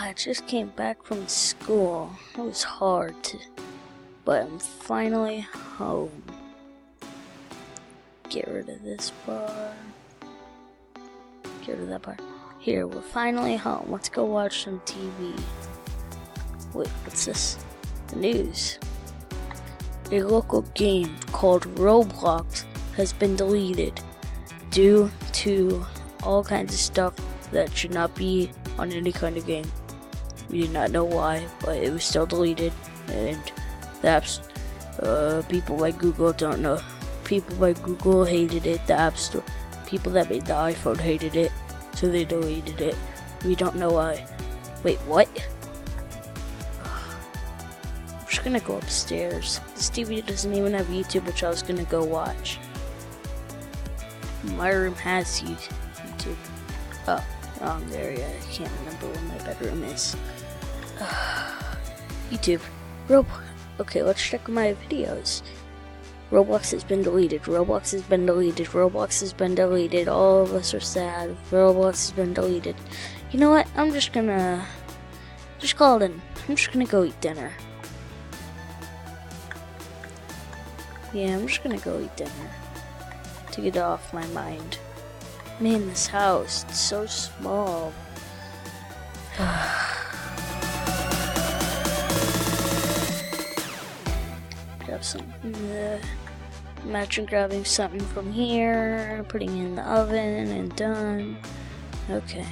I just came back from school. It was hard, but I'm finally home. Get rid of this bar. Get rid of that bar. Here, we're finally home. Let's go watch some TV. Wait, what's this? The news. A local game called Roblox has been deleted due to all kinds of stuff that should not be on any kind of game. We did not know why, but it was still deleted, and the apps, people like Google don't know. People like Google hated it, the App Store. People that made the iPhone hated it, so they deleted it. We don't know why. Wait, what? I'm just gonna go upstairs. This TV doesn't even have YouTube, which I was gonna go watch. My room has YouTube. Oh, wrong area. I can't remember where my bedroom is. YouTube. Okay, let's check my videos. Roblox has been deleted. Roblox has been deleted. Roblox has been deleted. All of us are sad. Roblox has been deleted. You know what? I'm just gonna call it in. I'm just gonna go eat dinner. Yeah, I'm just gonna go eat dinner to get off my mind. Man, this house, it's so small. Grab some. Imagine grabbing something from here, putting it in the oven, and done. Okay.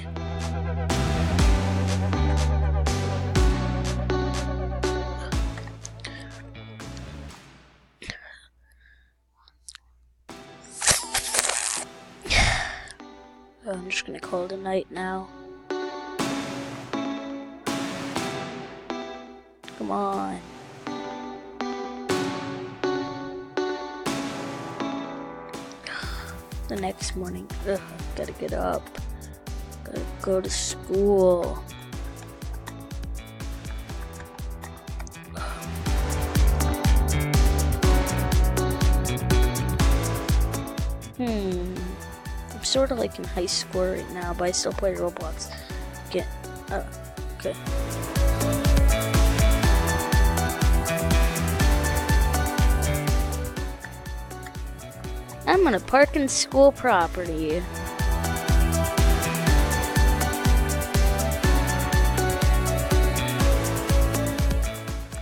I'm just gonna call it a night now. Come on. The next morning, gotta get up. Gotta go to school. I'm sort of like in high school right now, but I still play Roblox. Okay. I'm gonna park in school property.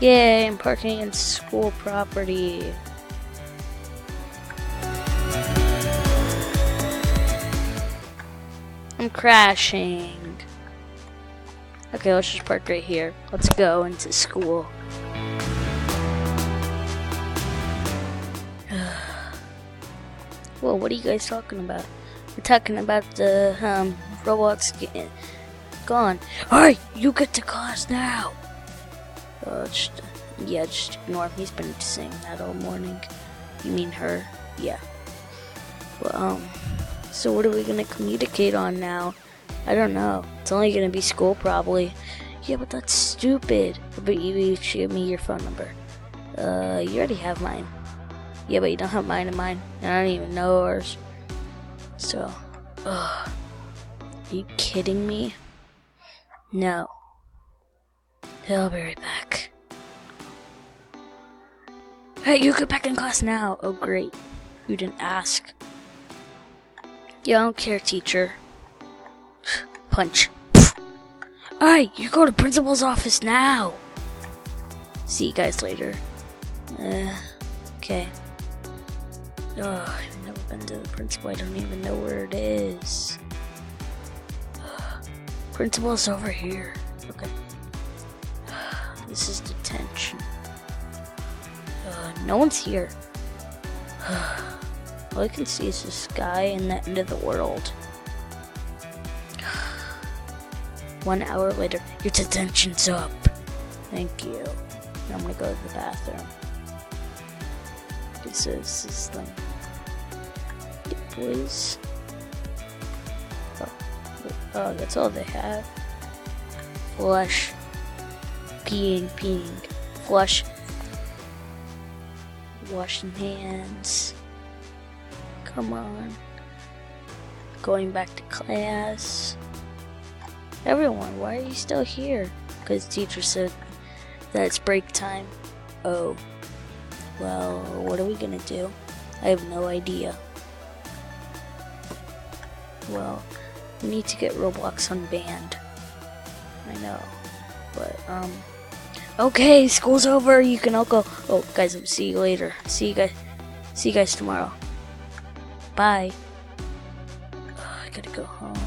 Yay, I'm parking in school property. I'm crashing. Okay, let's just park right here. Let's go into school. Whoa, what are you guys talking about? We're talking about the Roblox game. Gone. Alright, you get to class now. Just ignore him. He's been saying that all morning. You mean her? Yeah. Well, so what are we gonna communicate on now? I don't know. It's only gonna be school probably. Yeah, but that's stupid. But you should give me your phone number. You already have mine. Yeah, but you don't have mine and mine. And I don't even know yours. So, are you kidding me? No. I'll be right back. Hey, you get back in class now. Oh, great. You didn't ask. Yeah, I don't care, teacher. Punch. Alright, you go to principal's office now. See you guys later. Okay. Oh, I've never been to the principal. I don't even know where it is. Principal's over here. Okay. This is detention. No one's here. All I can see is the sky and the end of the world. 1 hour later, your detention's up. Thank you. Now I'm gonna go to the bathroom. This is them. Yeah, boys. Oh, that's all they have. Flush. Peeing. Flush. Washing hands. Come on. Going back to class. Everyone, why are you still here? Because teacher said that it's break time. Oh. Well, what are we gonna do? I have no idea. Well, we need to get Roblox unbanned. I know. But, okay, school's over. You can all go. Oh, guys, I'll see you later. See you guys tomorrow. Bye. I gotta go home.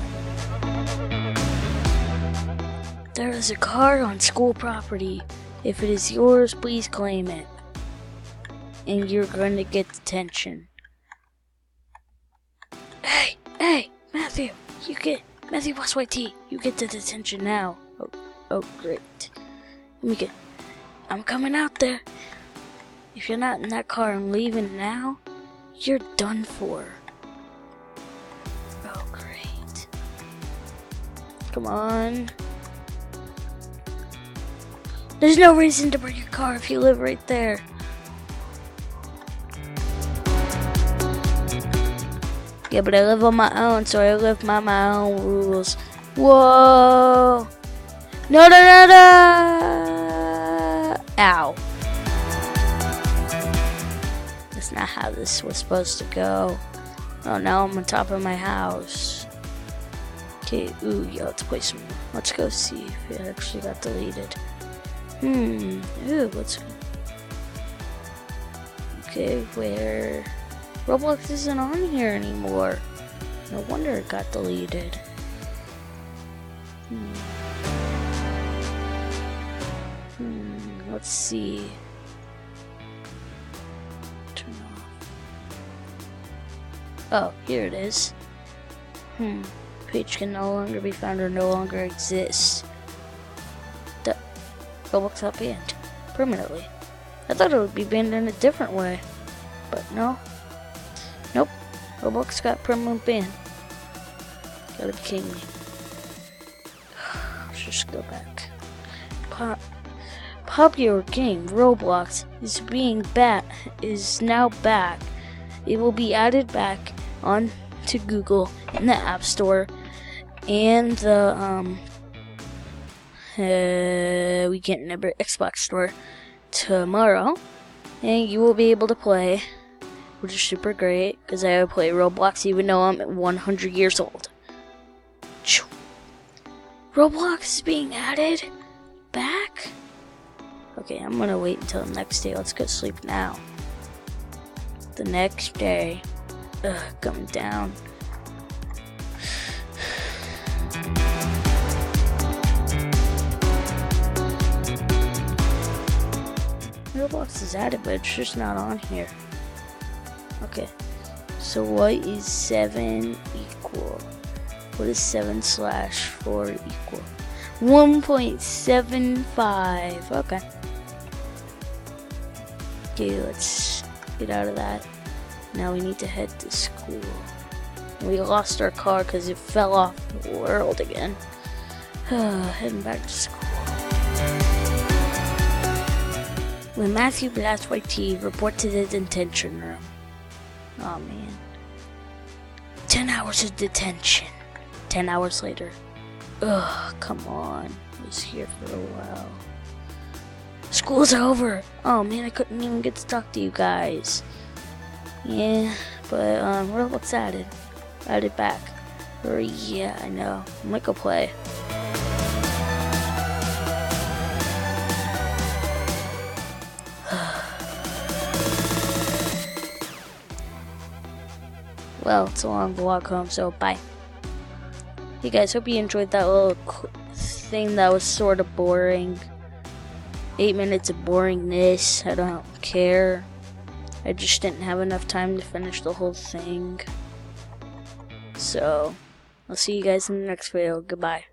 There is a car on school property. If it is yours, please claim it. And you're going to get detention. Hey, Matthew, Matthew Boss YT, you get the detention now. Oh, great. I'm coming out there. If you're not in that car and leaving now, you're done for. Oh, great. Come on. There's no reason to bring your car if you live right there. Yeah, but I live on my own, so I live by my own rules. Whoa! No! Ow. That's not how this was supposed to go. Oh, now I'm on top of my house. Okay, ooh, yeah, let's play some more. Let's go see if it actually got deleted. Ooh, let's go. Okay, where... Roblox isn't on here anymore. No wonder it got deleted. Let's see. Turn off. Oh, here it is. Page can no longer be found or no longer exists. The Roblox got banned permanently. I thought it would be banned in a different way, but no. Nope, Roblox got permanent ban. Gotta be kidding me. Let's just go back. Popular game Roblox is now back. It will be added back on to Google in the App Store and the Weekend Number Xbox Store tomorrow, and you will be able to play, which is super great because I would play Roblox even though I'm 100 years old. Roblox is being added back? Okay, I'm gonna wait until the next day. Let's go sleep now. The next day. Coming down. Roblox is added, but it's just not on here. Okay, so what is 7 equal? What is 7/4 equal? 1.75. Okay. Okay, let's get out of that. Now we need to head to school. We lost our car because it fell off the world again. Heading back to school. When Matthew Blast YT report to the detention room. Oh man. 10 hours of detention. 10 hours later. Ugh, come on. I was here for a while. School's over. Oh man, I couldn't even get to talk to you guys. Yeah, but Roblox added back. Or yeah, I know. I might go play. Well, it's a long walk home, so bye. Hey guys, hope you enjoyed that little thing that was sort of boring. 8 minutes of boringness. I don't care. I just didn't have enough time to finish the whole thing. So, I'll see you guys in the next video. Goodbye.